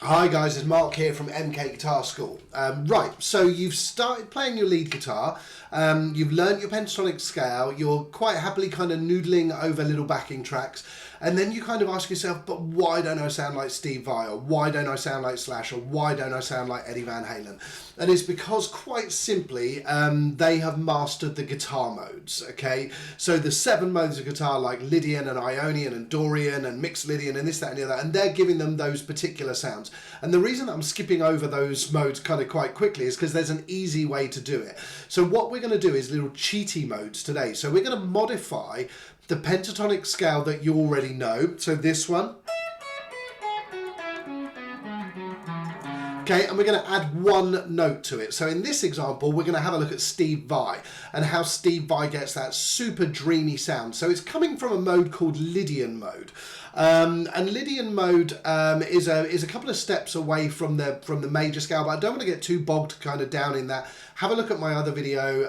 Hi guys, it's Mark here from MK Guitar School. Right, so you've started playing your lead guitar, you've learnt your pentatonic scale, you're quite happily kind of noodling over little backing tracks, and then you kind of ask yourself, but why don't I sound like Steve Vai, or why don't I sound like Slash, or why don't I sound like Eddie Van Halen? And it's because, quite simply, they have mastered the guitar modes, okay? So the 7 modes of guitar, like Lydian and Ionian and Dorian and Mixed Lydian and this, that and the other, and they're giving them those particular sounds. And the reason that I'm skipping over those modes kind of quite quickly is because there's an easy way to do it. So what we're going to do is little cheaty modes today. So we're going to modify the pentatonic scale that you already know. So this one. Okay, and we're going to add one note to it. So in this example, we're going to have a look at Steve Vai and how Steve Vai gets that super dreamy sound. So it's coming from a mode called Lydian mode. And Lydian mode is a couple of steps away from the major scale, but I don't want to get too bogged kind of down in that. Have a look at my other video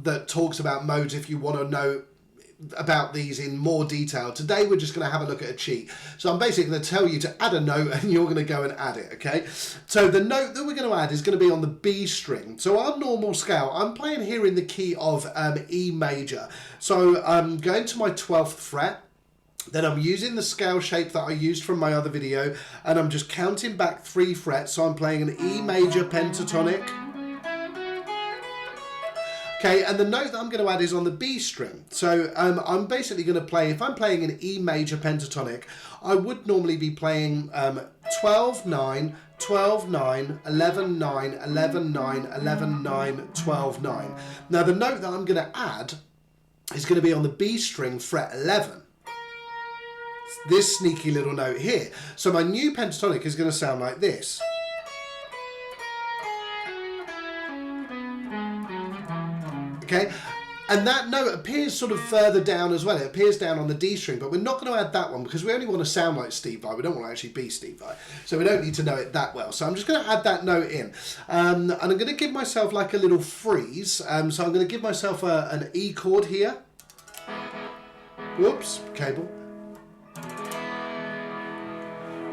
that talks about modes if you want to know about these in more detail. Today we're just going to have a look at a cheat. So I'm basically going to tell you to add a note and you're going to go and add it, okay? So the note that we're going to add is going to be on the B string. So our normal scale, I'm playing here in the key of E major. So I'm going to my 12th fret. Then I'm using the scale shape that I used from my other video, and I'm just counting back 3 frets. So I'm playing an E major pentatonic. Okay, and the note that I'm going to add is on the B string. So I'm basically going to play, if I'm playing an E major pentatonic, I would normally be playing 12, 9, 12, 9, 11, 9, 11, 9, 11, 9, 12, 9. Now the note that I'm going to add is going to be on the B string, fret 11. This sneaky little note here. So my new pentatonic is going to sound like this. Okay, and that note appears sort of further down as well. It appears down on the D string, but we're not going to add that one because we only want to sound like Steve Vai. We don't want to actually be Steve Vai, so we don't need to know it that well. So I'm just going to add that note in, and I'm going to give myself like a little freeze. So I'm going to give myself an E chord here. Whoops, cable.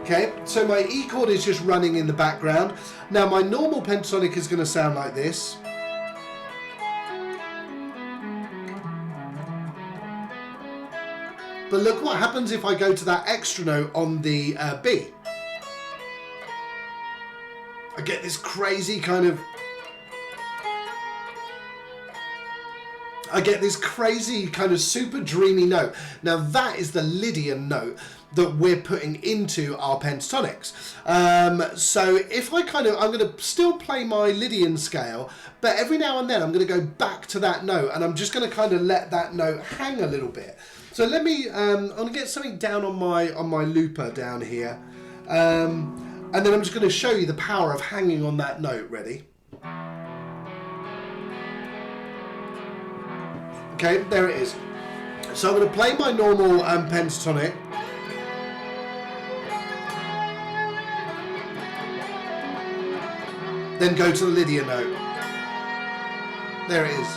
Okay, so my E chord is just running in the background. Now my normal pentatonic is going to sound like this. But look what happens if I go to that extra note on the B. I get this crazy kind of... super dreamy note. Now that is the Lydian note that we're putting into our pentatonics. So if I'm going to still play my Lydian scale, but every now and then I'm going to go back to that note, and I'm just going to kind of let that note hang a little bit. So let me, I'm going to get something down on my looper down here, and then I'm just going to show you the power of hanging on that note. Ready? Okay, there it is. So I'm going to play my normal pentatonic. Then go to the Lydian note. There it is.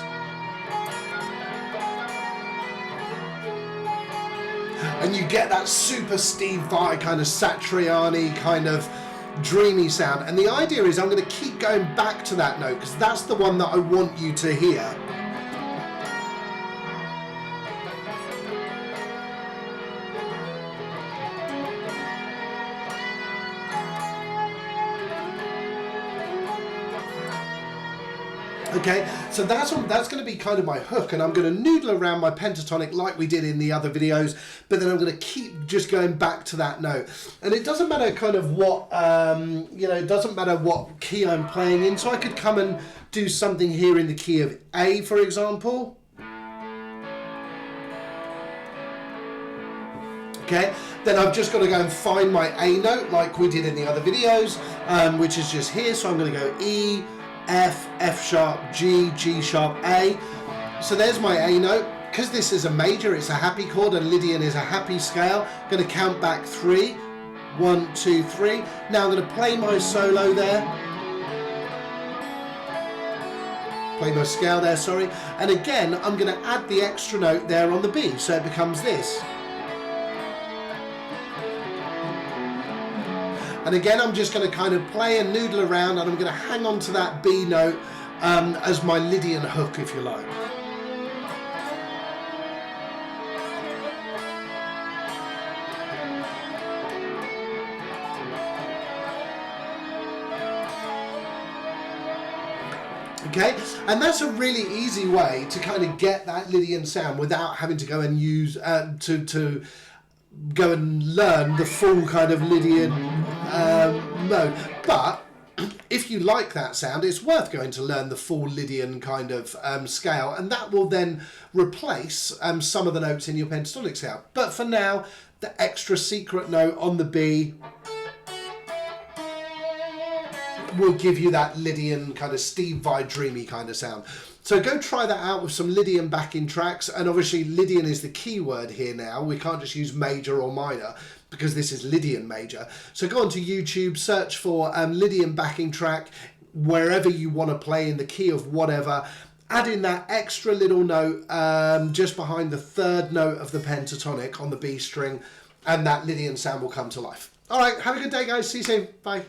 And you get that super Steve Vai kind of Satriani kind of dreamy sound. And the idea is I'm going to keep going back to that note because that's the one that I want you to hear. Okay, so that's going to be kind of my hook, and I'm going to noodle around my pentatonic like we did in the other videos, but then I'm going to keep just going back to that note. And it doesn't matter kind of what, it doesn't matter what key I'm playing in, so I could come and do something here in the key of A, for example. Okay, then I've just got to go and find my A note like we did in the other videos, which is just here, so I'm going to go E, F, F sharp, G, G sharp, A. So there's my A note. Because this is a major, it's a happy chord, and Lydian is a happy scale. I'm going to count back 3. 1, 2, 3. Now I'm going to play my solo there. Play my scale there, sorry. And again, I'm going to add the extra note there on the B, so it becomes this. And again, I'm just going to kind of play and noodle around, and I'm going to hang on to that B note as my Lydian hook, if you like. Okay, and that's a really easy way to kind of get that Lydian sound without having to go and use to go and learn the full kind of Lydian mode. But if you like that sound, it's worth going to learn the full Lydian kind of scale, and that will then replace some of the notes in your pentatonic scale. But for now, the extra secret note on the B will give you that Lydian kind of Steve Vai dreamy kind of sound. So go try that out with some Lydian backing tracks, and obviously Lydian is the key word here now. We can't just use major or minor because this is Lydian major. So go onto YouTube, search for Lydian backing track wherever you want to play in the key of whatever. Add in that extra little note just behind the third note of the pentatonic on the B string, and that Lydian sound will come to life. All right, have a good day, guys. See you soon. Bye.